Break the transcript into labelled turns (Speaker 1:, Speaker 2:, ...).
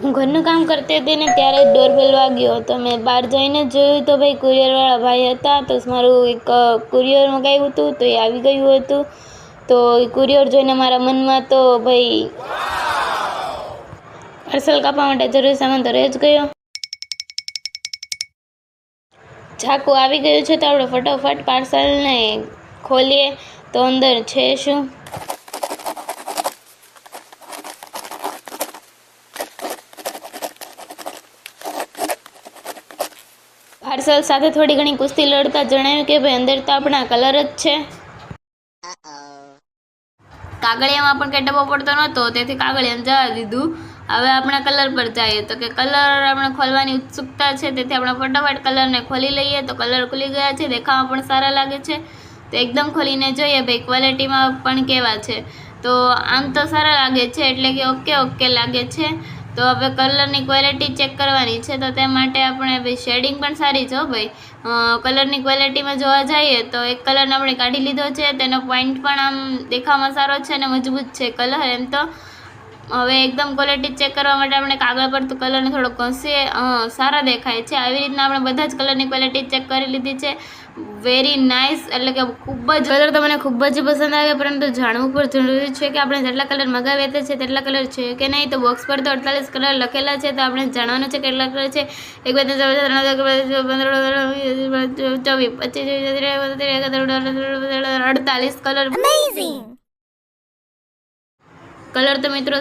Speaker 1: હું ઘરનું કામ કરતી હતી ને ત્યારે ડોરબેલ વાગ્યો તો મેં બહાર જઈને જોયું તો ભાઈ કુરિયરવાળા ભાઈ હતા તો મારું એક કુરિયર મંગાવ્યું હતું તો એ આવી ગયું હતું। તો એ કુરિયર જોઈને મારા મનમાં તો ભાઈ પાર્સલ કાપવા માટે જરૂરી સામાન તો રહી જ ગયો। ચાકુ આવી ગયું છે તો આપણે ફટોફટ પાર્સલને ખોલીએ તો અંદર છે શું। પાર્સલ સાથે થોડી ઘણી કુસ્તી લડતા જણાવ્યું કે ભાઈ અંદર તો આપણા કલર જ છે। કાગળિયામાં પણ કંઈ ડબ્બો પડતો નહોતો તેથી કાગળિયાને જવા દીધું। હવે આપણા કલર પર જઈએ તો કે કલર આપણે ખોલવાની ઉત્સુકતા છે તેથી આપણે ફટાફટ કલરને ખોલી લઈએ તો કલર ખુલી ગયા છે। દેખાવામાં પણ સારા લાગે છે તો એકદમ ખોલીને જોઈએ ભાઈ ક્વોલિટીમાં પણ કેવા છે। તો આમ તો સારા લાગે છે એટલે કે ઓકે લાગે છે। તો હવે કલરની ક્વોલિટી ચેક કરવાની છે તો તે માટે આપણે ભાઈ શેડિંગ પણ સારી છે ભાઈ। કલરની ક્વોલિટીમાં જોવા જઈએ તો એક કલરને આપણે કાઢી લીધો છે તેનો પોઈન્ટ પણ આમ દેખાવામાં સારો છે અને મજબૂત છે કલર એમ તો। હવે એકદમ ક્વોલિટી ચેક કરવા માટે આપણે કાગળ પર તો કલરને થોડો ઘસીએ સારા દેખાય છે। આવી રીતના આપણે બધા જ કલરની ક્વોલિટી ચેક કરી લીધી છે। વેરી નાઇસ એટલે કે ખૂબ જ કલર તો મને ખૂબ જ પસંદ આવે પરંતુ જાણવું પણ જરૂરી છે કે આપણે જેટલા કલર મગાવ્યા છે તેટલા કલર છે કે નહીં। તો બોક્સ પર તો 48 કલર લખેલા છે તો આપણે જાણવાનું છે કેટલા કલર છે। 1 2 3 4 5 6 7 8 કલર। કલર તો મિત્રો